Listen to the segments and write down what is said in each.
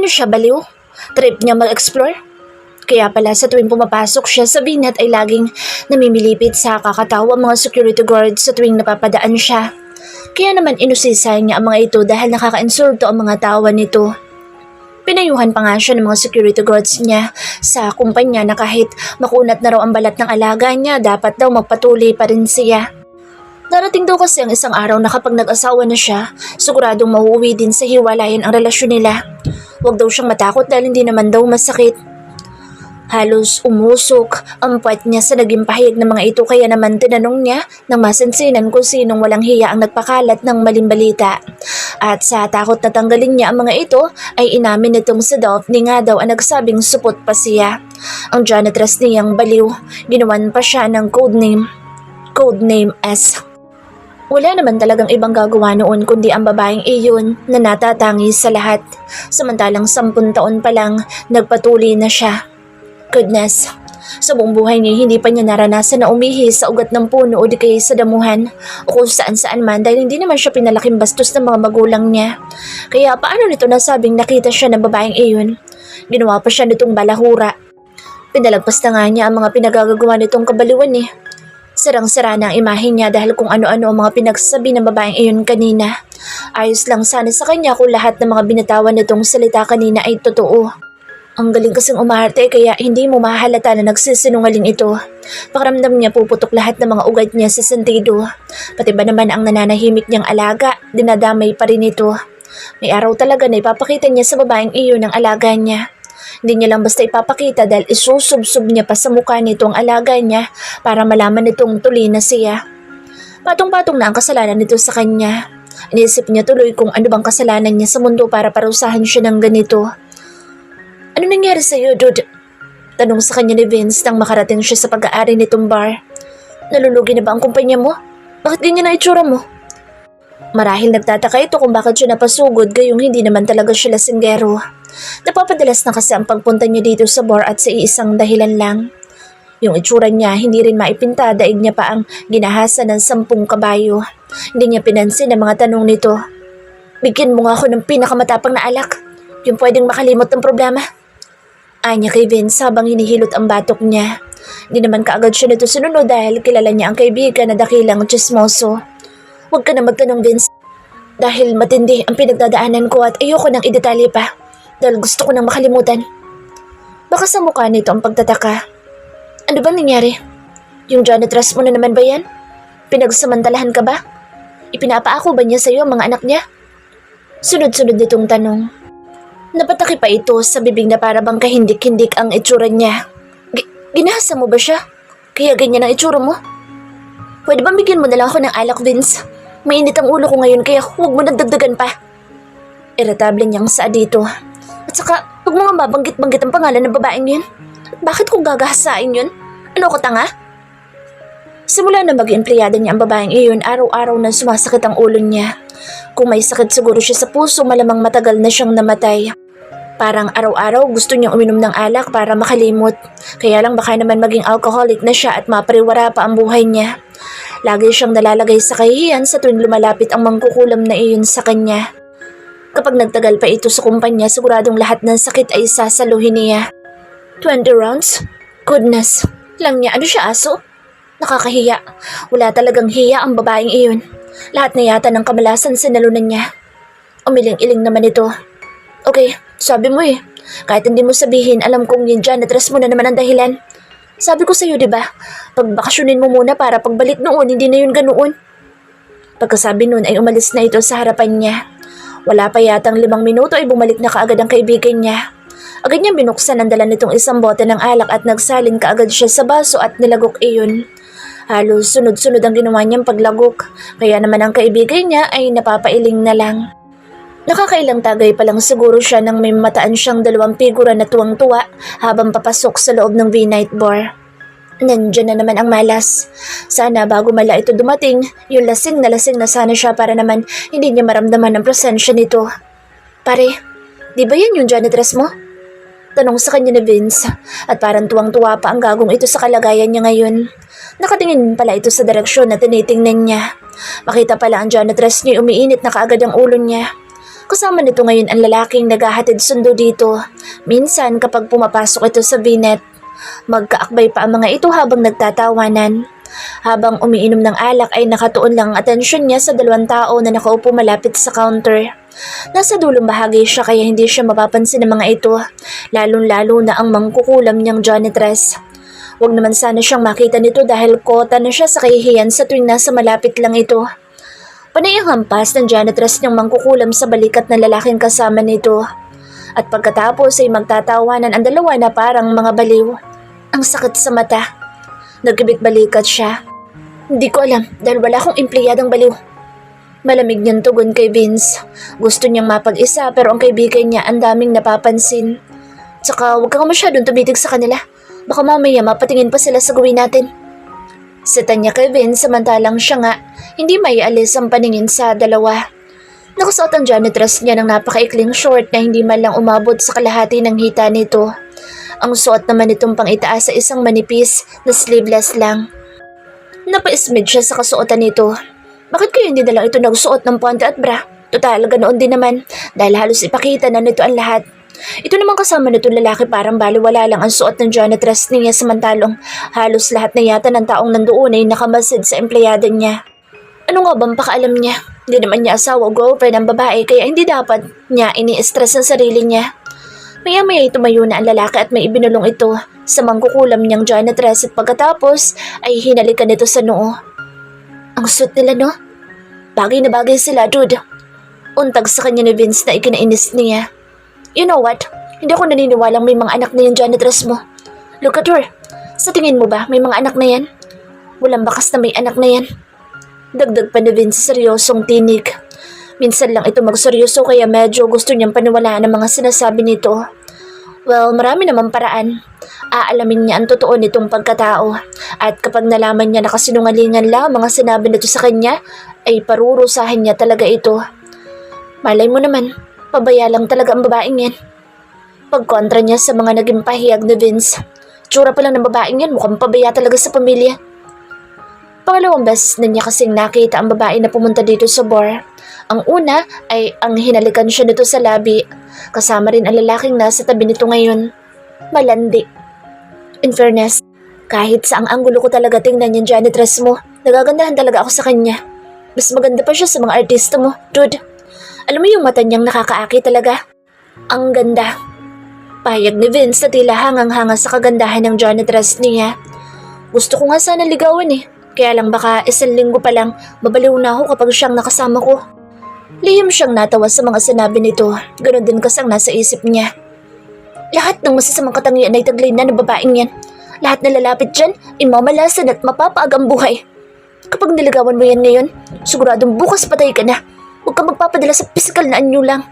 Ano siya, baliw? Trip niya mag-explore? Kaya pala sa tuwing pumapasok siya sa binet ay laging namimilipit sa kakatawa ang mga security guards sa tuwing napapadaan siya. Kaya naman inusisay niya ang mga ito dahil nakaka-insulto ang mga tawa nito. Pinayuhan pa nga siya ng mga security guards niya sa kumpanya na kahit makunat na raw ang balat ng alaga niya, dapat daw magpatuloy pa rin siya. Darating daw kasi ang isang araw na kapag nag-asawa na siya, siguradong mauuwi din sa hiwalayan ang relasyon nila. Huwag daw siyang matakot dahil hindi naman daw masakit. Halos umusok ang puwet niya sa naging pahayag ng mga ito, kaya naman tinanong niya ng masinsinan kung sinong walang hiya ang nagpakalat ng maling balita. At sa takot na tanggalin niya ang mga ito ay inamin nitong si Daphne nga daw ang nagsabing supot pa siya. Ang janitress niyang baliw, ginawan pa siya ng codename S. Wala naman talagang ibang gagawa noon kundi ang babaeng iyon na natatangi sa lahat. Samantalang 10 taon pa lang nagpatuloy na siya. Goodness, sa buong buhay niya hindi pa niya naranasan na umihi sa ugat ng puno o di kaya sa damuhan o kung saan-saan man dahil hindi naman siya pinalaking bastos ng mga magulang niya. Kaya paano nito nasabing nakita siya ng babaeng iyon? Ginawa pa siya nitong balahura. Pinalagpas na nga niya ang mga pinagagagawa nitong kabaliwan eh. Sarang-sara na ang imahe niya dahil kung ano-ano ang mga pinagsasabi ng babaeng iyon kanina. Ayos lang sana sa kanya kung lahat ng mga binatawan nitong salita kanina ay totoo. Ang galing kasing umarte kaya hindi mo mahalata na nagsisinungaling ito. Pakiramdam niya puputok lahat ng mga ugat niya sa sentido. Pati ba naman ang nananahimik niyang alaga, dinadamay pa rin ito. May araw talaga na ipapakita niya sa babaeng iyon ang alaga niya. Hindi niya lang basta ipapakita dahil isusubsob niya pa sa mukha nito ang alaga niya para malaman nitong tuli na siya. Patong-patong na ang kasalanan nito sa kanya. Iniisip niya tuloy kung ano bang kasalanan niya sa mundo para parusahan siya ng ganito. Ano nangyari sa'yo, dude? Tanong sa kanya ni Vince nang makarating siya sa pag-aari nitong bar. Nalulugi na ba ang kumpanya mo? Bakit ganyan na itsura mo? Marahil nagtataka ito kung bakit siya napasugod gayong hindi naman talaga siya lasinggero. Napapadalas na kasi ang pagpunta niya dito sa bar at sa iisang dahilan lang. Yung itsura niya hindi rin maipinta, daig niya pa ang ginahasa ng 10 kabayo. Hindi niya pinansin ang mga tanong nito. Bigyan mo nga ako ng pinakamatapang na alak. Yung pwedeng makalimot ng problema. Anya kay Vince habang hinihilot ang batok niya. Hindi naman kaagad siya nito sinunod dahil kilala niya ang kaibigan na dakilang chismoso. Huwag ka na magtanong, Vince. Dahil matindi ang pinagdadaanan ko at ayoko nang idetalye pa. Dahil gusto ko nang makalimutan. Baka sa mukha nito ang pagtataka. Ano ba nangyari? Yung janitress mo na naman ba yan? Pinagsamantalahan ka ba? Ipinapaako ba niya sa'yo ang mga anak niya? Sunod-sunod nitong tanong. Napataki pa ito sa bibig na para bang kahindik-hindik ang itsura niya. Ginahasa mo ba siya? Kaya ganyan ang itsura mo? Pwede ba bigyan mo na lang ako ng alak, Vince? Mainit ang ulo ko ngayon kaya huwag mo nagdagdagan pa. Irritable niyang saa dito. At saka, huwag mo nga mabanggit-banggit ang pangalan ng babaeng yun. Bakit kung gagahasain yun? Ano ko tanga? Simula na maging empleyada niya ang babaeng iyon, araw-araw na sumasakit ang ulo niya. Kung may sakit siguro siya sa puso, malamang matagal na siyang namatay. Parang araw-araw gusto niyang uminom ng alak para makalimot. Kaya lang baka naman maging alcoholic na siya at mapariwara pa ang buhay niya. Lagi siyang nalalagay sa kahihiyan sa tuwing lumalapit ang mangkukulam na iyon sa kanya. Kapag nagtagal pa ito sa kumpanya, siguradong lahat ng sakit ay sasaluhin niya. 20 rounds? Goodness. Lang niya, ano siya, aso? Nakakahiya. Wala talagang hiya ang babaeng iyon. Lahat na yata ng kamalasan sinalunan niya. Umiling-iling naman ito. Okay, sabi mo eh. Kahit hindi mo sabihin, alam kong yung janitress mo na naman ang dahilan. Sabi ko sa'yo, diba? Pagbakasyonin mo muna para pagbalik noon, hindi na yun ganoon. Pagkasabi noon ay umalis na ito sa harapan niya. Wala pa yatang 5 minuto ay bumalik na kaagad ang kaibigan niya. Agad niyang binuksan ang dala nitong isang bote ng alak at nagsalin kaagad siya sa baso at nilagok iyon. Halos sunod-sunod ang ginawa niyang paglagok, kaya naman ang kaibigan niya ay napapailing na lang. Nakakailang tagay pa lang siguro siya nang may mataan siyang 2 figura na tuwang-tuwa habang papasok sa loob ng V-Night Bar. Nandiyan na naman ang malas. Sana bago mala ito dumating, yung lasing na sana siya para naman hindi niya maramdaman ang presensya nito. Pare, di ba yan yung janitress mo? Tanong sa kanya ni Vince at parang tuwang-tuwa pa ang gagong ito sa kalagayan niya ngayon. Nakatingin pala ito sa direksyon na tinitingnan niya. Makita pala ang janitress niya umiinit na kaagad ang ulo niya. Kasama nito ngayon ang lalaking naghahatid sundo dito. Minsan kapag pumapasok ito sa VNet, magkaakbay pa ang mga ito habang nagtatawanan. Habang umiinom ng alak ay nakatuon lang ang atensyon niya sa dalawang tao na nakaupo malapit sa counter. Nasa dulong bahagi siya kaya hindi siya mapapansin ng mga ito, lalong-lalo na ang mangkukulam niyang janitress. Huwag naman sana siyang makita nito dahil kota na siya sa kahihiyan sa tuwing nasa malapit lang ito. Panay ang hampas ng janitress niyang mangkukulam sa balikat ng lalaking kasama nito. At pagkatapos ay magtatawanan ang dalawa na parang mga baliw. Ang sakit sa mata. Nagkibit-balikat siya. Hindi ko alam dahil wala akong empleyadang baliw. Malamig niyang tugon kay Vince. Gusto niyang mapag-isa pero ang kaibigan niya ang daming napapansin. Tsaka huwag kang masyadong tumitig sa kanila. Baka mamaya mapatingin pa sila sa gawin natin. Sita niya kay Vince samantalang siya nga hindi may alis ang paningin sa dalawa. Nakasuot ang janitress niya ng napakaikling short na hindi man lang umabot sa kalahati ng hita nito. Ang suot naman itong pang-itaas sa isang manipis na sleeveless lang. Napaismid siya sa kasuotan nito. Bakit kayo hindi na lang ito nagsuot ng puwante at bra? Total, ganoon din naman dahil halos ipakita na nito ang lahat. Ito naman kasama nitong lalaki parang baliwala lang ang suot ng janitress niya samantalong halos lahat na yata ng taong nandoon ay nakamasid sa empleyada niya. Ano nga bang pakaalam niya? Hindi naman niya asawa o girlfriend ang babae kaya hindi dapat niya ini-stress ang sarili niya. Maya-maya tumayo na ang lalaki at may ibinulong ito sa mangkukulam niyang janitress at pagkatapos ay hinalikan nito sa noo. Ang suit nila no? Bagay na bagay sila, dude. Untag sa kanya ni Vince na ikinainis niya. You know what? Hindi ako naniniwalang may mga anak na yung janitress mo. Look at her. Sa tingin mo ba may mga anak na yan? Walang bakas na may anak na yan. Dagdag pa ni Vince sa seryosong tinig. Minsan lang ito magseryoso kaya medyo gusto niyang paniwalaan ang mga sinasabi nito. Well, marami namang paraan. Aalamin niya ang totoo nitong pagkatao. At kapag nalaman niya na kasinungalingan lang mga sinabi nito sa kanya, ay parurusahin niya talaga ito. Malay mo naman, pabaya lang talaga ang babaeng yan. Pagkontra niya sa mga naging pahiyag ni Vince. Tsura pa lang ng babaeng yan, mukhang pabaya talaga sa pamilya. Pangalawang beses na niya kasing nakita ang babae na pumunta dito sa bar. Ang una ay ang hinalikan siya nito sa labi. Kasama rin ang lalaking nasa tabi nito ngayon. Malandi. In fairness, kahit saang anggulo ko talaga tingnan yung janitress mo, nagagandahan talaga ako sa kanya. Mas maganda pa siya sa mga artista mo, dude. Alam mo yung mata niyang nakakaaki talaga? Ang ganda. Pahayag ni Vince na tila hangang-hanga sa kagandahan ng janitress niya. Gusto ko nga sana ligawan eh. Kaya lang baka isang linggo pa lang mabaliw na ako kapag siyang nakasama ko. Lihim siyang natawa sa mga sinabi nito. Ganon din kasang nasa isip niya. Lahat ng masasamang katangian ay taglay na ng babaeng yan. Lahat na lalapit dyan, imamalasan at mapapaag ang buhay. Kapag niligawan mo yan ngayon, siguradong bukas patay ka na. Huwag kang magpapadala sa pisikal na anyo lang.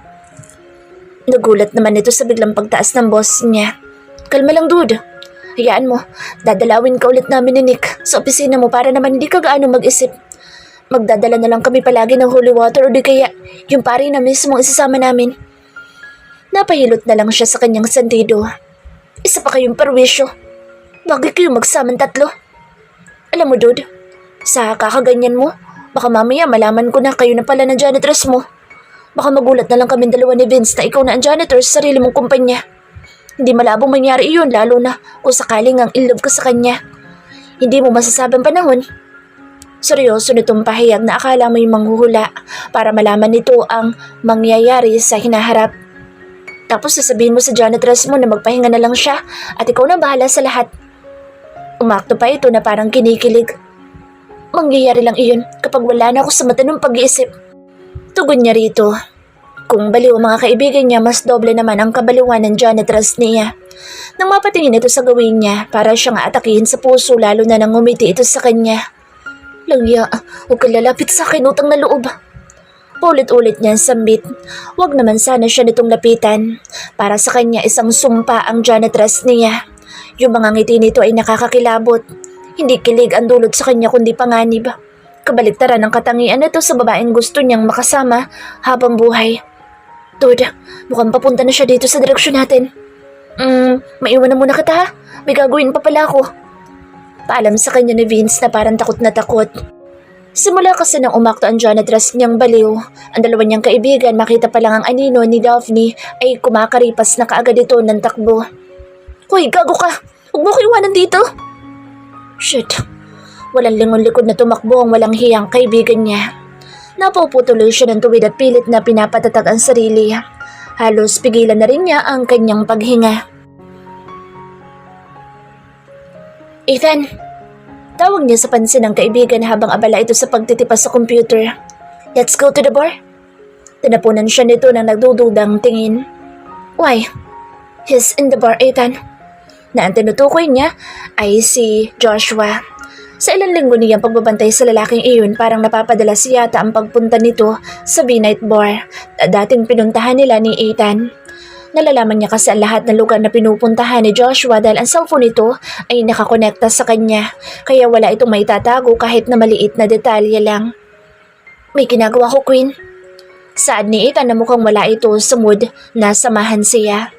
Nagulat naman ito sa biglang pagtaas ng boss niya. Kalma lang, dude. Hayaan mo, dadalawin ka ulit namin ni Nick sa opisina mo para naman hindi ka gaano mag-isip. Magdadala na lang kami palagi ng holy water o di kaya yung pari na mismo isasama namin. Napahilot na lang siya sa kanyang sandido. Isa pa kayong perwisyo. Bakit kayo magsamang tatlo? Alam mo, dude, sa kakaganyan mo, baka mamaya malaman ko na kayo na pala ng janitress mo. Baka magulat na lang kami dalawa ni Vince na ikaw na ang janitor sa sarili mong kumpanya. Hindi malabong mangyari iyon lalo na kung sakaling ang in love ka sa kanya. Hindi mo masasabang panahon. Seryoso nitong pahayag na akala mo'y manghuhula para malaman nito ang mangyayari sa hinaharap. Tapos sasabihin mo sa janitress mo na magpahinga na lang siya at ikaw na bahala sa lahat. Umakto pa ito na parang kinikilig. Mangyayari lang iyon kapag wala na ako sa mata ng pag-iisip. Tugon niya rito. Kung baliw ang mga kaibigan niya, mas doble naman ang kabaliwan ng janitress niya. Nang mapatingin ito sa gawin niya, para siyang atakihin sa puso lalo na nang ngumiti ito sa kanya. Langya, huwag kang lalapit sa akin, utang na loob. Ulit-ulit niyang sambit. Huwag naman sana siya nitong lapitan. Para sa kanya isang sumpa ang janitress niya. Yung mga ngiti nito ay nakakakilabot. Hindi kilig ang dulot sa kanya kundi panganib. Kabaliktaran ng katangian nito sa babaeng gusto niyang makasama habang buhay. Dude, mukhang papunta na siya dito sa direksyon natin. Maiwan na muna kita ha. May gagawin pa pala ako. Paalam sa kanya ni Vince na parang takot na takot. Simula kasi nang umakto ang John at Russ niyang baliw, ang dalawa niyang kaibigan makita pa lang ang anino ni Daphne ay kumakaripas na kaagad ito ng takbo. Hoy, gago ka! Huwag mo ko iwanan dito! Shit! Walang lingon-likod na tumakbo ang walang hiyang kaibigan niya. Napaupo tuloy siya ng tuwid at pilit na pinapatatag ang sarili. Halos pigilan na rin niya ang kanyang paghinga. Ethan! Tawag niya sa pansin ng kaibigan habang abala ito sa pagtitipas sa computer. Let's go to the bar? Tinapunan siya nito ng nagdududang tingin. Why? He's in the bar, Ethan. Na ang tinutukoy niya ay si Joshua. Sa ilang linggo niyang pagbabantay sa lalaking iyon, parang napapadala yata ang pagpunta nito sa B-Night Bar na dating pinuntahan nila ni Ethan. Nalalaman niya kasi ang lahat ng lugar na pinupuntahan ni Joshua dahil ang cellphone nito ay nakakonekta sa kanya, kaya wala itong maitatago kahit na maliit na detalye lang. May ginagawa ko, Queen. Saad ni Ethan na mukhang wala ito sa mood na samahan siya.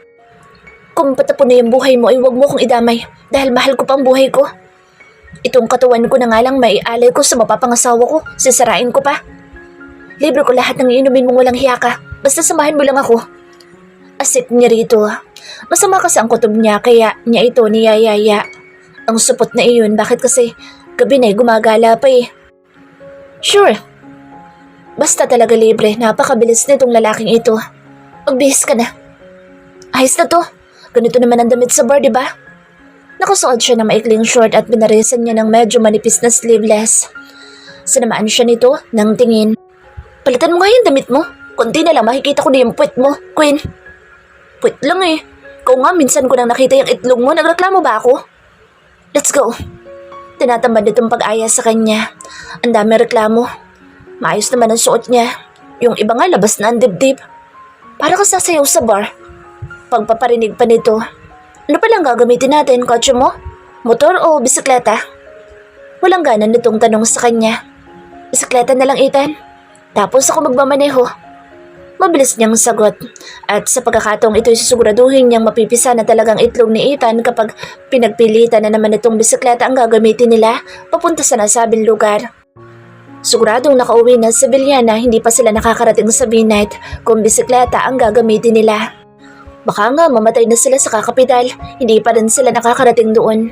Kung patapon na yung buhay mo ay huwag mo kong idamay dahil mahal ko pa ang buhay ko. Itong katawan ko na nga lang maialay ko sa mapapangasawa ko, sisirain ko pa. Libre ko lahat ng inumin mong walang hiya ka, basta samahan mo lang ako. Asit niya rito. Masama kasi ang kutob niya kaya niya ito niyayaya. Ang supot na iyon, bakit kasi gabi na'y gumagala pa eh. Sure. Basta talaga libre, napakabilis nitong lalaking ito. Magbihis ka na. Ayos na to. Ganito naman ang damit sa bar, di ba? Nakasuot siya ng maikling short at binarisan niya ng medyo manipis na sleeveless. Sinamaan siya nito ng tingin. Palitan mo nga yung damit mo. Kunti na lang makikita ko na yung puwet mo, Queen. Puwet lang eh. Ikaw nga minsan ko nang nakita yung itlog mo. Nagreklamo ba ako? Let's go. Tinatambad nitong pag-aya sa kanya. Ang dami reklamo. Maayos naman ang suot niya. Yung iba nga labas na ang dibdib. Para ka sasayaw sa bar. Pagpaparinig pa nito. Ano palang gagamitin natin, kotse mo? Motor o bisikleta? Walang ganan nitong tanong sa kanya. Bisikleta na lang, Ethan. Tapos ako magmamaneho. Mabilis niyang sagot. At sa pagkakataong ito'y susiguraduhin niyang mapipisa na talagang itlog ni Ethan kapag pinagpilitan na naman itong bisikleta ang gagamitin nila papunta sa nasabing lugar. Siguradong nakauwi na sa Villana, hindi pa sila nakakarating sa B-Night kung bisikleta ang gagamitin nila. Baka nga mamatay na sila sa kakapital, hindi pa rin sila nakakarating doon.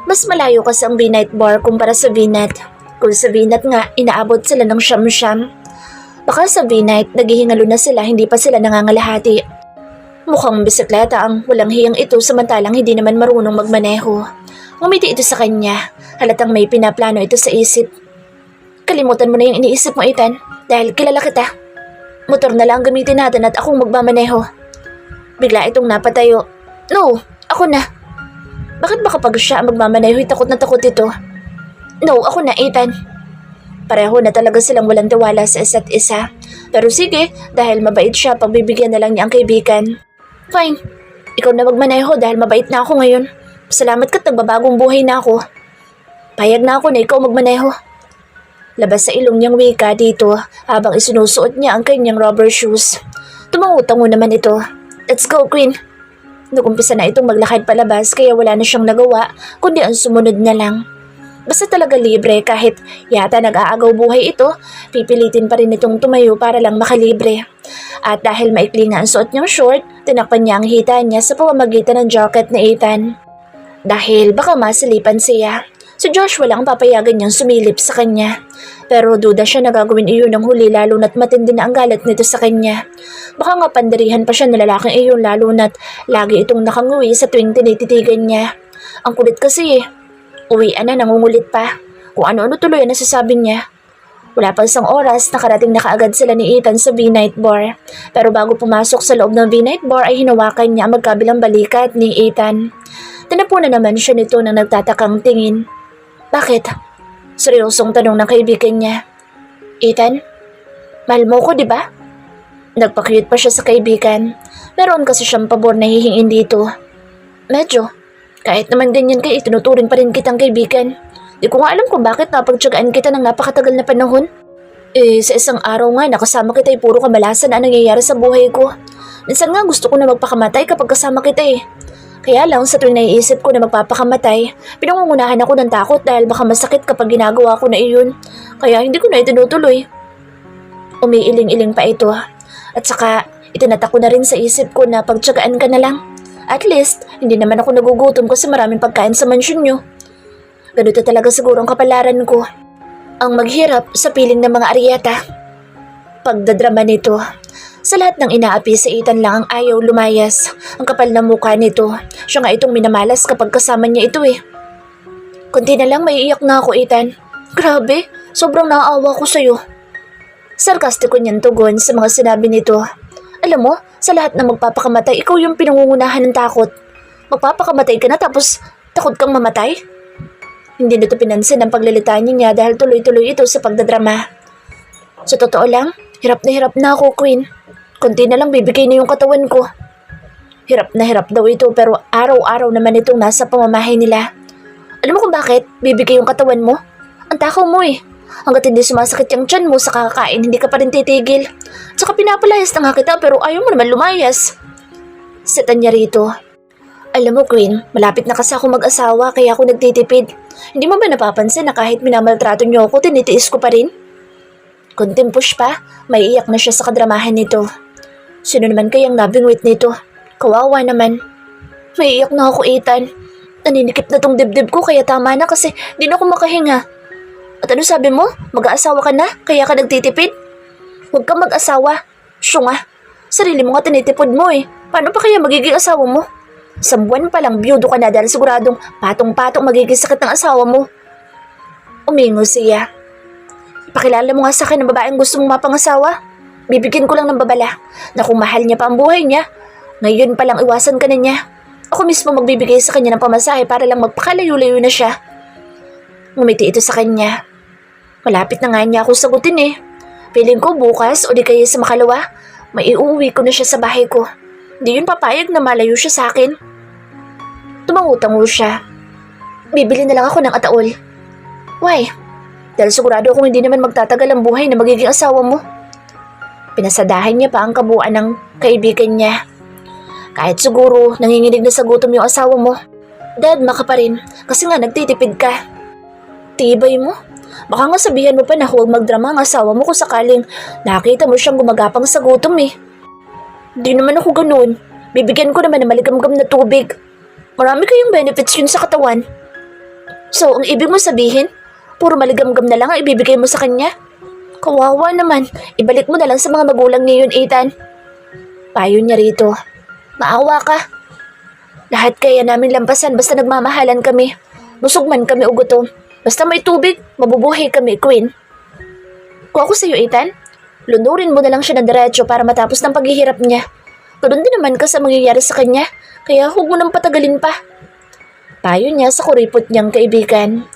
Mas malayo kasi ang B-Night Bar kumpara sa V-Night. Kung sa V-Night nga, inaabot sila ng siyam-siyam. Baka sa V-Night, naghihingalo na sila, hindi pa sila nangangalahati. Mukhang bisikleta ang walang hiyang ito samantalang hindi naman marunong magmaneho. Ngumiti ito sa kanya, halatang may pinaplano ito sa isip. Kalimutan mo na yung iniisip mo, Ethan, dahil kilala kita. Motor na lang gamitin natin at akong magmamaneho. Bigla itong napatayo. No, ako na. Bakit ba kapag siya ang magmamaneho, takot na takot ito? No, ako na, Ethan. Pareho na talaga silang walang tiwala sa isa't isa. Pero sige, dahil mabait siya, pagbibigyan na lang niya ang kaibigan. Fine, ikaw na magmaneho dahil mabait na ako ngayon. Salamat ka't nagbabagong buhay na ako. Payag na ako na ikaw magmaneho. Labas sa ilong niyang wika dito habang isinusuot niya ang kanyang rubber shoes. Tumangutango naman ito. Let's go, Queen. Nagumpisa na itong maglakad palabas kaya wala na siyang nagawa kundi ang sumunod na lang. Basta talaga libre kahit yata nag-aagaw buhay ito, pipilitin pa rin itong tumayo para lang makalibre. At dahil maikli nga ang suot niyang short, tinakpan niya ang hita niya sa pamamagitan ng jacket ni Ethan. Dahil baka masilipan siya, si Joshua lang ang papayagan niyang sumilip sa kanya. Pero duda siya na gagawin iyon ng huli lalo na't matindi na ang galit nito sa kanya. Baka nga pandirihan pa siya na lalaking iyon lalo na't lagi itong nakanguwi sa tuwing tinititigan niya. Ang kulit kasi eh. Uwian na, nangungulit pa. Kung ano-ano tuloy ang nasasabi niya. Wala pa isang oras, nakarating na kaagad sila ni Ethan sa B-Night Bar. Pero bago pumasok sa loob ng B-Night Bar ay hinawakan niya ang magkabilang balikat ni Ethan. Tinapunan naman siya nito ng nagtatakang tingin. Bakit? Seryosong tanong ng kaibigan niya. Ethan, mahal mo ko, di ba? Nagpa-cute pa siya sa kaibigan. Meron kasi siyang pabor na hihingin dito. Medyo. Kahit naman ganyan kay itinuturing pa rin kitang kaibigan. Di ko nga alam kung bakit napagtsagaan kita ng napakatagal na panahon. Sa isang araw nga nakasama kita ay puro kamalasan na nangyayari sa buhay ko. Minsan nga gusto ko na magpakamatay kapag kasama kita eh. Kaya lang sa tuwing naiisip ko na magpapakamatay, pinangungunahan ako ng takot dahil baka masakit kapag ginagawa ko na iyon. Kaya hindi ko na itinutuloy. Umiiling-iling pa ito. At saka itinatak ko na rin sa isip ko na pagtiyagaan ka na lang. At least, hindi naman ako nagugutom kasi maraming pagkain sa mansyon nyo. Ganito talaga siguro ang kapalaran ko. Ang maghirap sa piling ng mga aryata. Pagdadrama nito. Sa lahat ng inaapi sa Ethan lang ang ayaw lumayas. Ang kapal na mukha nito. Siya nga itong minamalas kapag kasama niya ito eh. Kunti na lang maiiyak na ako, Ethan. Grabe, sobrang naaawa ko sa'yo. Sarkastiko niyang tugon sa mga sinabi nito. Alam mo, sa lahat ng magpapakamatay, ikaw yung pinangungunahan ng takot. Magpapakamatay ka na tapos takot kang mamatay? Hindi nito pinansin ang paglilitanin niya dahil tuloy-tuloy ito sa pagdadrama. Sa totoo lang, hirap na ako, Queen. Kunti na lang bibigay na yung katawan ko. Hirap na hirap daw ito pero araw-araw naman itong nasa pamamahay nila. Alam mo kung bakit bibigay yung katawan mo? Ang takaw mo eh. Hanggat hindi sumasakit yung tiyan mo sa kakakain, hindi ka pa rin titigil. Tsaka pinapalayas na nga kita pero ayaw mo naman lumayas. Sitan niya rito. Alam mo, Queen, malapit na kasi ako mag-asawa kaya ako nagtitipid. Hindi mo ba napapansin na kahit minamaltrato niyo ako, tinitiis ko pa rin? Kunting push pa, maiiyak na siya sa kadramahan nito. Sino naman kayang nabingwit nito? Kawawa naman. Maiiyak na ako, Ethan. Naninikip na tong dibdib ko kaya tama na kasi di na ako makahinga. At ano sabi mo? Mag-aasawa ka na? Kaya ka nagtitipid? Huwag kang mag-asawa. Siyo nga. Sarili mo nga tinitipid mo eh. Paano pa kaya magiging asawa mo? Isang buwan pa lang biyudo ka na dahil siguradong patong-patong magiging sakit ng asawa mo. Umingo siya. Ipakilala mo nga sa akin ang babaeng gusto mong mapangasawa. Bibigyan ko lang ng babala na kung mahal niya pa ang buhay niya, ngayon pa lang iwasan ka na niya. Ako mismo magbibigay sa kanya ng pamasahe para lang magpakalayo-layo na siya. Ngumiti ito sa kanya. Malapit na nga niya ako sagutin eh. Piling ko bukas o di kaya sa makalawa, may iuwi ko na siya sa bahay ko. Di yun papayag na malayo siya sa akin. Tumangutango siya. Bibili na lang ako ng ataol. Why? Dahil sigurado akong hindi naman magtatagal ang buhay na magiging asawa mo. Pinasadahan niya pa ang kabuuan ng kaibigan niya. Kahit siguro nanginginig na sa gutom yung asawa mo, dadma ka pa rin kasi nga nagtitipid ka. Tibay mo. Baka nga sabihan mo pa na huwag magdrama ang asawa mo kung sakaling nakita mo siyang gumagapang sa gutom eh. Di naman ako ganun. Bibigyan ko naman ng maligamgam na tubig. Marami kayong benefits yun sa katawan. So, ang ibig mo sabihin, puro maligamgam na lang ang ibibigay mo sa kanya? Kawawa naman. Ibalik mo na lang sa mga magulang niya yun, Ethan. Payo niya rito. Maawa ka. Lahat kaya namin lampasan basta nagmamahalan kami. Busog man kami o gutom. Basta may tubig, mabubuhay kami, Queen. Kung ako sa'yo, Ethan, lunurin mo na lang siya ng diretso para matapos ng paghihirap niya. Ganoon din naman ka sa mangyayari sa kanya, kaya huwag mo nang patagalin pa. Payo niya sa kuripot niyang kaibigan.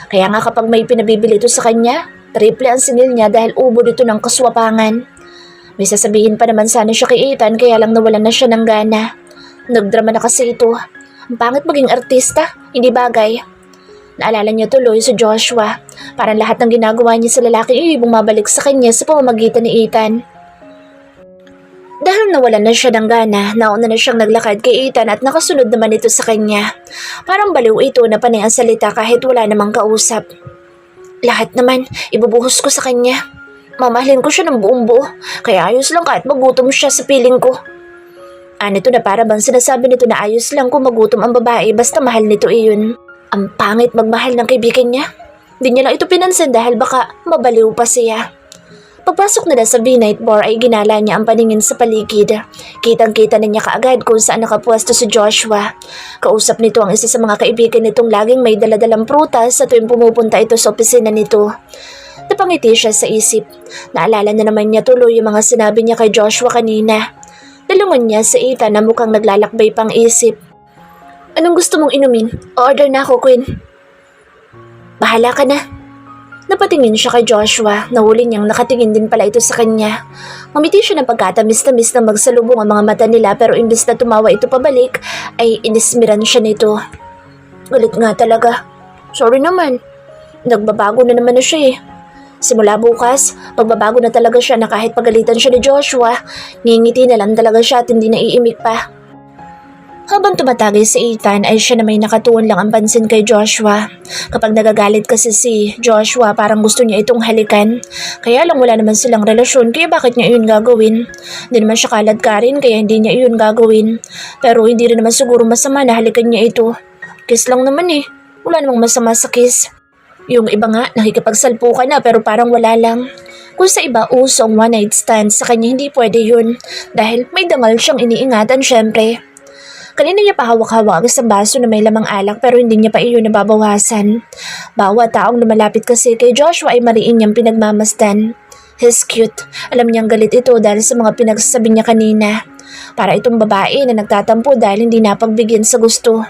Kaya nga kapag may pinabibili ito sa kanya, triple ang singil niya dahil ubo dito ng kaswapangan. May sasabihin pa naman sana siya kay Ethan kaya lang nawalan na siya ng gana. Nagdrama na kasi ito. Ang pangit maging artista, hindi bagay. Naalala niya tuloy si Joshua. Parang lahat ng ginagawa niya sa lalaki ay bumabalik sa kanya sa pamamagitan ni Ethan. Dahil nawalan na siya ng gana, nauna na siyang naglakad kay Ethan at nakasunod naman ito sa kanya. Parang baliw ito na panay ang salita kahit wala namang kausap. Lahat naman, ibubuhos ko sa kanya. Mamahalin ko siya ng buong buo, kaya ayos lang kahit magutom siya sa piling ko. Nito na para bang sinasabi nito na ayos lang kung magutom ang babae basta mahal nito iyon. Ang pangit magmahal ng kaibigan niya. Hindi niya lang ito pinansin dahil baka mabaliw pa siya. Pagpasok nila sa V-Night Bar ay ginala niya ang paningin sa paligid. Kitang-kita na niya kaagad kung saan nakapwesto si Joshua. Kausap nito ang isa sa mga kaibigan nitong laging may daladalang prutas sa tuwing pumupunta ito sa opisina nito. Napangiti siya sa isip. Naalala na naman niya tuloy yung mga sinabi niya kay Joshua kanina. Nalungan niya sa Ethan na mukhang naglalakbay pang isip. Anong gusto mong inumin? Order na ako, Queen. Bahala ka na. Napatingin siya kay Joshua. Nahuli niyang nakatingin din pala ito sa kanya. Mamiti siya ng pagkatamis-tamis na magsalubong ang mga mata nila pero imbes na tumawa ito pabalik, ay inismiran siya nito. Galit nga talaga. Sorry naman. Nagbabago na naman na siya eh. Simula bukas, magbabago na talaga siya na kahit pagalitan siya ni Joshua, ngingiti na lang talaga siya at hindi naiimik pa. Habang tumatagay si Ethan ay siya na may nakatuon lang ang pansin kay Joshua. Kapag nagagalit kasi si Joshua parang gusto niya itong halikan. Kaya lang wala naman silang relasyon kaya bakit niya iyon gagawin? Hindi naman siya kaladkarin kaya hindi niya iyon gagawin. Pero hindi rin naman siguro masama na halikan niya ito. Kiss lang naman eh. Wala namang masama sa kiss. Yung iba nga nakikipagsalpukan na pero parang wala lang. Kung sa iba uso ang one night stand sa kanya hindi pwede yun. Dahil may dangal siyang iniingatan syempre. Kanina niya pahawak-hawak ang isang baso na may lamang alak pero hindi niya pa iyon nababawasan. Bawat taong lumalapit kasi kay Joshua ay mariin niyang pinagmamasdan. He's cute. Alam niyang galit ito dahil sa mga pinagsasabi niya kanina. Para itong babae na nagtatampo dahil hindi napagbigyan sa gusto.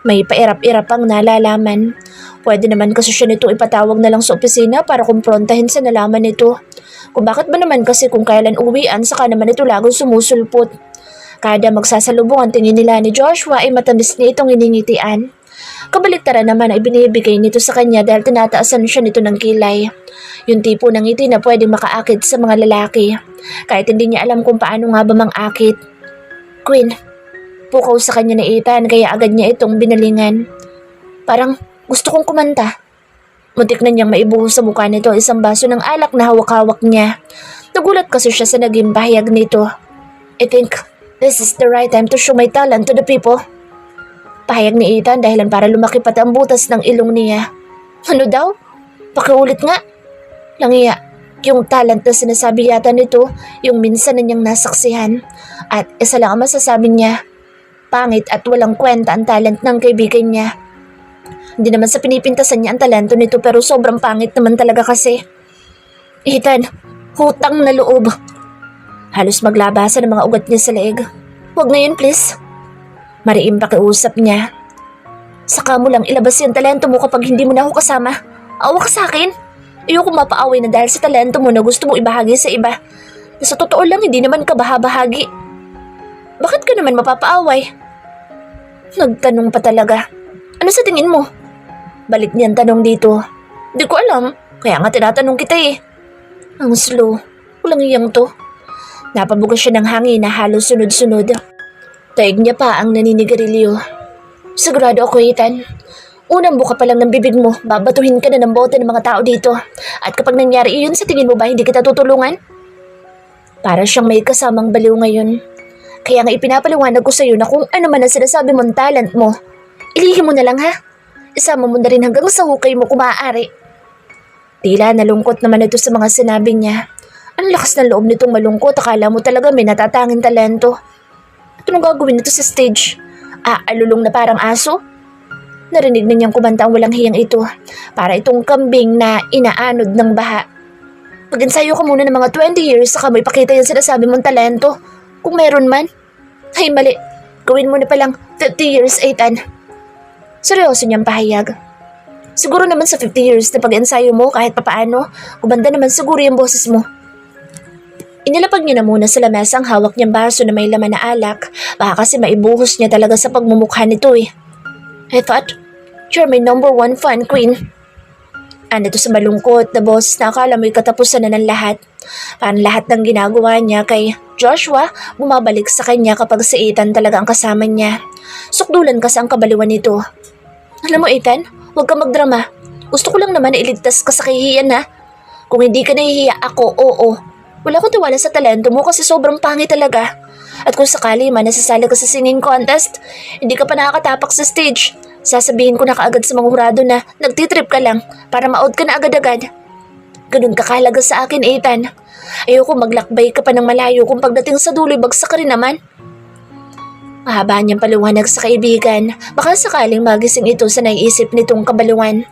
May pairap-irap ang nalalaman. Pwede naman kasi siya nito ipatawag na lang sa opisina para kumprontahin sa nalaman nito. Kung bakit ba naman kasi kung kailan uwian saka naman ito lagong sumusulpot. Kada magsasalubong ang tingin nila ni Joshua ay matamis niya itong iningitian. Kabaliktaran naman ay binibigay nito sa kanya dahil tinataasan siya nito ng kilay. Yung tipo ng ngiti na pwedeng makaakit sa mga lalaki. Kahit hindi niya alam kung paano nga ba mang-akit. Queen, pukaw sa kanya ni Ethan kaya agad niya itong binalingan. Parang gusto kong kumanta. Muntik na niyang maibuhos sa mukha nito isang baso ng alak na hawak-hawak niya. Nagulat kasi siya sa naging bahayag nito. I think this is the right time to show my talent to the people. Pahayag ni Ethan dahilan para lumaki pati ang butas ng ilong niya. Ano daw? Pakiulit nga. Langiya, yung talent na sinasabi yata nito, yung minsan na niyang nasaksihan. At isa lang ang masasabi niya, pangit at walang kwenta ang talent ng kaibigan niya. Hindi naman sa pinipintasan niya ang talento nito pero sobrang pangit naman talaga kasi. Ethan, hutang na loob. Halos maglabasan ang mga ugat niya sa leeg. Huwag na yun please. Mariim pakiusap niya. Saka mo lang ilabas yung talento mo kapag hindi mo na ako kasama. Awa ka sa akin. Ayoko mapaaway na dahil sa talento mo na gusto mo ibahagi sa iba. Sa totoo lang hindi naman ka bahagi. Bakit ka naman mapapaaway? Nagtanong pa talaga. Ano sa tingin mo? Balik niyan tanong dito. Di ko alam. Kaya nga tinatanong kita eh. Ang slow. Walang iyang to. Napabugas siya ng hangin na halos sunod-sunod. Taig niya pa ang naninigarilyo. Sigurado ako, Ethan. Unang buka pa lang ng bibig mo, babatuhin ka na ng bote ng mga tao dito. At kapag nangyari iyon, sa tingin mo ba hindi kita tutulungan? Para siyang may kasamang baliw ngayon. Kaya nga ipinapaliwanag ko sa iyo na kung ano man ang sinasabi mong talent mo, ilihim mo na lang ha. Isama mo na rin hanggang sa hukay mo kung maaari. Tila nalungkot naman ito sa mga sinabi niya. Ang lakas ng loob nitong malungkot, akala mo talaga may natatanging talento. At anong gagawin nito sa stage? Alulong na parang aso? Narinig na niyang kumanta ang walang hiyang ito, para itong kambing na inaanod ng baha. Mag-ensayo ka muna ng mga 20 years saka mo ipakita yung sinasabi mong talento. Kung meron man. Ay mali, gawin mo na palang 50 years, Ethan. Seryoso niyang pahayag. Siguro naman sa 50 years na pag-ensayo mo kahit papaano, gumanda naman siguro yung boses mo. Inilapag niya na muna sa lamesa ang hawak niyang baso na may laman na alak. Baka kasi maibuhos niya talaga sa pagmumukha nito eh. I thought, you're my number one fan, Queen. Ano to sa malungkot na boses na akala mo'y katapusan na ng lahat. Parang lahat ng ginagawa niya kay Joshua, bumabalik sa kanya kapag si Ethan talaga ang kasama niya. Sukdulan kasi ang kabaliwan nito. Alam mo Ethan, huwag ka magdrama. Gusto ko lang naman na iligtas ka sa kahihiyan ha. Kung hindi ka nahihiya ako, oo. Wala akong tiwala sa talento mo kasi sobrang pangit talaga. At kung sakali man nasasali ka sa singing contest, hindi ka pa nakakatapak sa stage. Sasabihin ko na kaagad sa mga hurado na nagtitrip ka lang para ma-out ka na agad-agad. Ganun kakalaga sa akin, Ethan. Ayoko maglakbay ka pa ng malayo kung pagdating sa duloy bagsak ka rin naman. Mahaba niyang paliwanag sa kaibigan. Baka sakaling magising ito sa naiisip nitong kabaluan.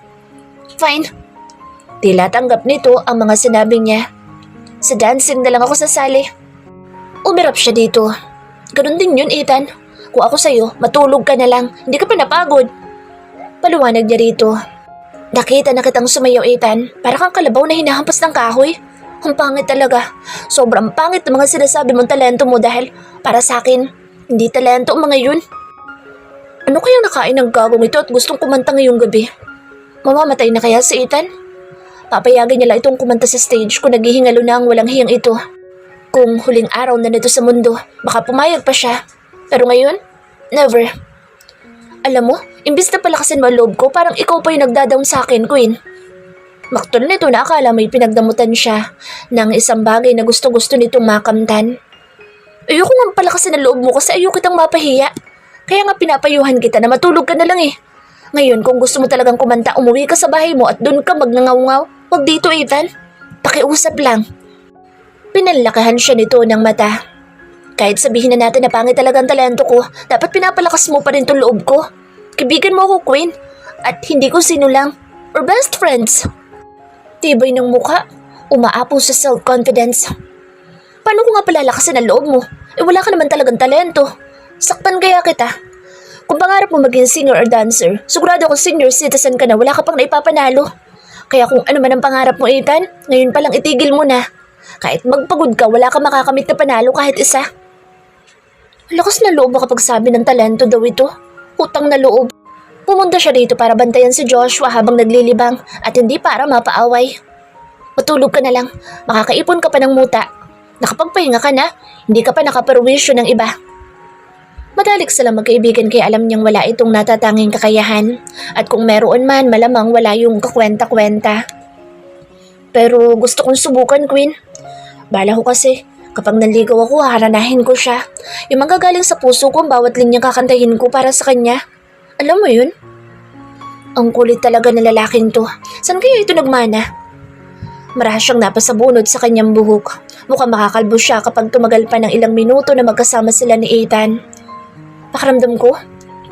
Fine. Tila tanggap nito ang mga sinabi niya. Sa dancing na lang ako sasali. Umirap siya dito. Ganun din yun, Ethan. Kung ako sa'yo, matulog ka na lang. Hindi ka pa napagod. Paliwanag niya rito. Nakita na kitang sumayaw, Ethan. Para kang kalabaw na hinahampas ng kahoy. Ang pangit talaga. Sobrang pangit ng mga sinasabi mong talento mo dahil para sa akin, hindi talento ang mga yun. Ano kayang nakain ng gagong ito at gustong kumanta ngayong gabi? Mamamatay na kaya si Ethan? Papayagan niya lang itong kumanta sa stage kung naghihingalo na ang walang hiyang ito. Kung huling araw na nito sa mundo, baka pumayag pa siya. Pero ngayon, Never. Alam mo, imbis na palakasin mo ang loob ko, parang ikaw pa yung nagdadam sa akin, Queen. Maktol nito na akala may pinagdamutan siya ng isang bagay na gusto-gusto nitong makamtan. Ayoko nga palakasin ang loob mo kasi ayoko kitang mapahiya. Kaya nga pinapayuhan kita na matulog ka na lang eh. Ngayon, kung gusto mo talagang kumanta, umuwi ka sa bahay mo at doon ka magnangaw-ngaw. Huwag dito, Ethan. Pakiusap lang. Pinalakahan siya nito ng mata. Kahit sabihin na natin na pangit talagang talento ko, dapat pinapalakas mo pa rin itong loob ko. Kaibigan mo ako, Queen. At hindi ko sino lang. Or best friends. Tibay ng mukha. Umaapaw sa self-confidence. Paano ko nga palalakasin ang loob mo? Wala ka naman talagang talento. Saktan kaya kita. Kung pangarap mo maging singer or dancer, sigurado kung senior citizen ka na, wala ka pang naipapanalo. Kaya kung ano man ang pangarap mo, Ethan, ngayon palang itigil mo na. Kahit magpagod ka, wala ka makakamit na panalo kahit isa. Lakas na loob mo kapag sabi ng talento daw ito. Utang na loob. Pumunta siya dito para bantayan si Joshua habang naglilibang at hindi para mapaaway. Matulog ka na lang, makakaipon ka pa ng muta. Nakapagpahinga ka na, hindi ka pa nakaperwisyo ng iba. Madalik silang magkaibigan kaya alam niyang wala itong natatanging kakayahan at kung meron man malamang wala yung kakwenta-kwenta. Pero gusto kong subukan, Queen. Bala ko kasi, kapag naligaw ako, haranahin ko siya. Yung manggagaling sa puso ko ang bawat linyang kakantahin ko para sa kanya. Alam mo yun? Ang kulit talaga ng lalaking to. Saan kaya ito nagmana? Marahas siyang napasabunod sa kanyang buhok. Mukhang makakalbo siya kapag tumagal pa ng ilang minuto na magkasama sila ni Ethan. Pakiramdam ko,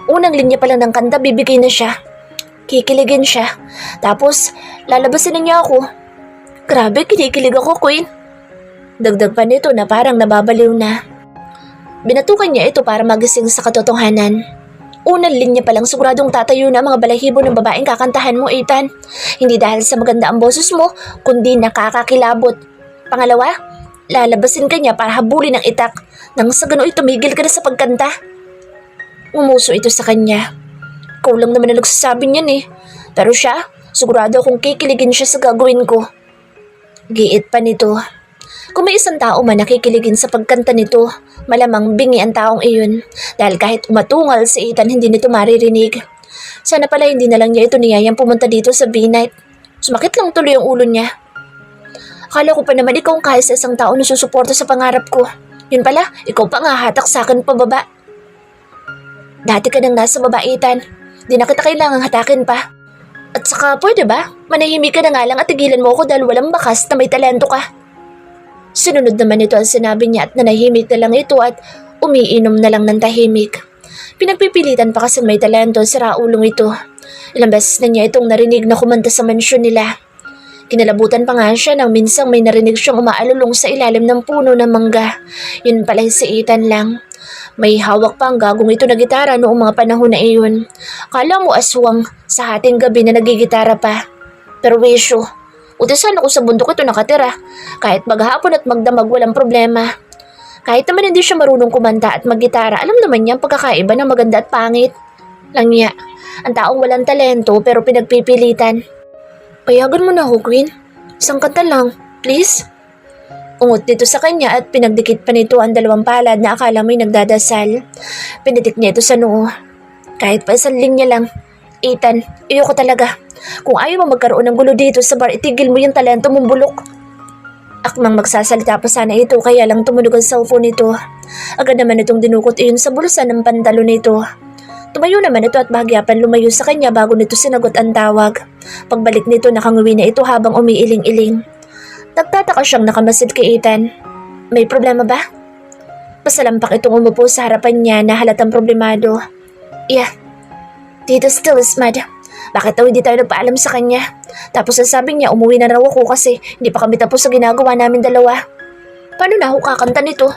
unang linya pa lang ng kanta bibigay na siya. Kikiligin siya. Tapos, lalabasin na niya ako. Grabe, kinikilig ako, Queen. Dagdag pa nito na parang nababaliw na. Binatukan niya ito para magising sa katotohanan. Unang linya pa lang siguradong tatayo na mga balahibo ng babaeng kakantahan mo, Ethan. Hindi dahil sa maganda ang boses mo, kundi nakakakilabot. Pangalawa, lalabasin ka niya para habulin ang itak nang sa gano'y tumigil ka na sa pagkanta. Umuso ito sa kanya. Ikaw lang naman na nagsasabi niyan eh. Pero siya, sigurado akong kikiligin siya sa gagawin ko. Giit pa nito. Kung may isang tao man nakikiligin sa pagkanta nito, malamang bingi ang taong iyon. Dahil kahit umatungal si Ethan, hindi nito maririnig. Sana pala hindi na lang niya ito niyayang pumunta dito sa B-night. Sumakit lang tuloy ang ulo niya. Akala ko pa naman ikaw ang kahit sa isang tao na susuporta sa pangarap ko. Yun pala, ikaw pa nga hatak sa akin pababa. Dati ka nang nasa baba, Ethan. Di na kita kailangang hatakin pa. At saka, pwede ba? Manahimik ka na nga lang at tigilan mo ako dahil walang bakas na may talento ka. Sinunod naman ito ang sinabi niya at nanahimik na lang ito at umiinom na lang ng tahimik. Pinagpipilitan pa kasi may talento si Raulong ito. Ilang beses na niya itong narinig na kumanta sa mansyon nila. Kinalabutan pa nga siya nang minsang may narinig siyang umaalulong sa ilalim ng puno ng mangga. Yun pala si Ethan lang. May hawak pa ang gagong ito na gitara noong mga panahon na iyon. Kala mo aswang sa hating gabi na nagigitara pa. Pero wisyo, utasan ako sa bundok ito nakatira. Kahit maghapon at magdamag walang problema. Kahit naman hindi siya marunong kumanta at maggitara, alam naman niya ang pagkakaiba ng maganda at pangit. Langya, ang taong walang talento pero pinagpipilitan. Payagan mo na ako, Queen. Isang kanta lang, please. Ungot dito sa kanya at pinagdikit pa nito ang dalawang palad na akala mo'y nagdadasal. Pinitik niya ito sa noo. Kahit pa isang linya lang. Ethan, ayoko talaga. Kung ayaw mo magkaroon ng gulo dito sa bar, itigil mo yung talento mong bulok. Akmang magsasalita pa sana ito kaya lang tumunog ang cellphone nito. Agad naman itong dinukot iyon sa bulsa ng pantalo nito. Tumayo naman ito at bahagyapan lumayo sa kanya bago nito sinagot ang tawag. Pagbalik nito nakanguwi na ito habang umiiling-iling. Nagtataka siyang nakamasid kay Ethan. May problema ba? Pasalampak itong umupo sa harapan niya na halatang problemado. Yeah, Tito still is mad. Bakit daw hindi tayo nagpaalam sa kanya? Tapos sasabi niya umuwi na raw ako kasi hindi pa kami tapos sa ginagawa namin dalawa. Paano na ako kakanta nito?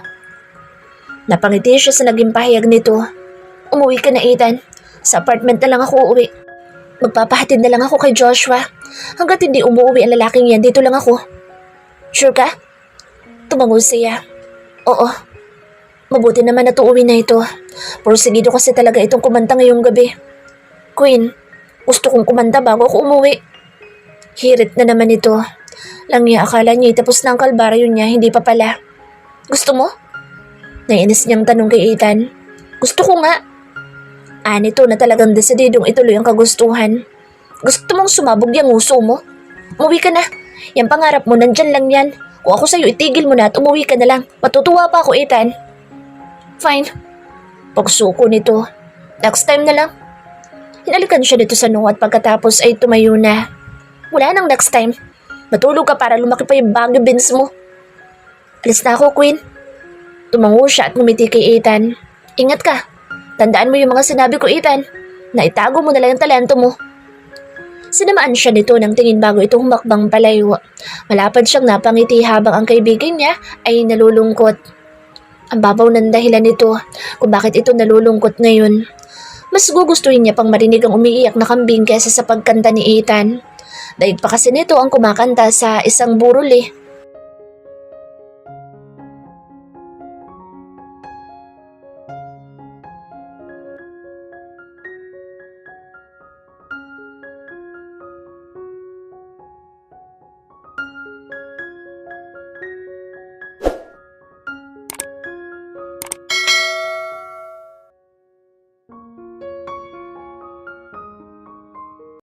Napangiti siya sa naging pahayag nito. Umuwi ka na, Ethan. Sa apartment na lang ako uuwi. Magpapahatid na lang ako kay Joshua. Hanggat hindi umuwi ang lalaking yan, dito lang ako. Sure ka? Tumango siya. Oo. Mabuti naman na tuuwi na ito. Porsigido kasi talaga itong kumanta ngayong gabi. Queen, gusto kong kumanta bago ako umuwi. Hirit na naman ito. Langya akala niya tapos na ang kalbaryo niya, hindi pa pala. Gusto mo? Nainis niyang tanong kay Ethan. Gusto ko nga. Nito na talagang desididong ituloy ang kagustuhan. Gusto mong sumabog yung uso mo? Umuwi ka na. Yung pangarap mo, nandyan lang yan. Kung ako sa'yo, itigil mo na at umuwi ka na lang. Matutuwa pa ako, Ethan. Fine. Pagsuko nito. Next time na lang. Hinalikan siya dito sa noo at pagkatapos ay tumayo na. Wala nang next time. Matulog ka para lumaki pa yung bagyo beans mo. Alis na ako, Queen. Tumango siya at ngumiti kay Ethan. Ingat ka. Tandaan mo yung mga sinabi ko, Ethan. Na itago mo na lang yung talento mo. Sinamaan siya nito ng tingin bago ito humakbang palayo. Malapad siyang napangiti habang ang kaibigan niya ay nalulungkot. Ang babaw ng dahilan nito kung bakit ito nalulungkot ngayon. Mas gugustuhin niya pang marinig ang umiiyak na kambing kaysa sa pagkanta ni Ethan. Daig pa kasi nito ang kumakanta sa isang burol